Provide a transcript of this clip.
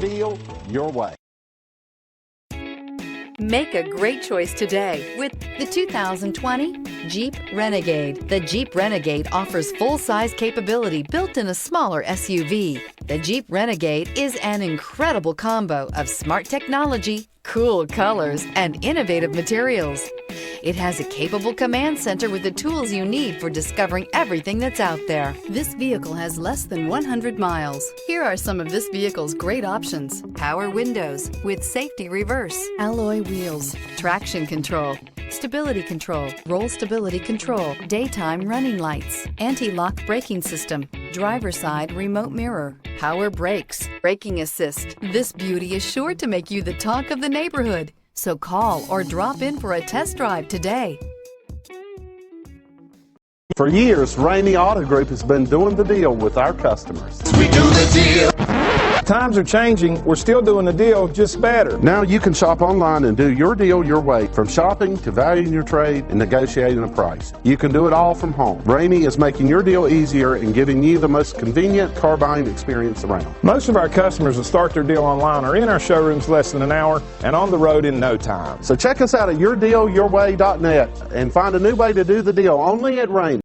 Deal your way. Make a great choice today with the 2020 Jeep Renegade. The Jeep Renegade offers full-size capability built in a smaller SUV. The Jeep Renegade is an incredible combo of smart technology, cool colors, and innovative materials. It has a capable command center with the tools you need for discovering everything that's out there. This vehicle has less than 100 miles. Here are some of this vehicle's great options: power windows with safety reverse, alloy wheels, traction control, stability control, roll stability control, daytime running lights, anti-lock braking system, driver side remote mirror, power brakes, braking assist. This beauty is sure to make you the talk of the neighborhood. So call or drop in for a test drive today. For years, Ramey Auto Group has been doing the deal with our customers. We do the deal. Times are changing. We're still doing the deal, just better. Now you can shop online and do your deal your way, from shopping to valuing your trade and negotiating a price. You can do it all from home. Ramey is making your deal easier and giving you the most convenient car buying experience around. Most of our customers that start their deal online are in our showrooms less than an hour and on the road in no time. So check us out at yourdealyourway.net and find a new way to do the deal only at Ramey.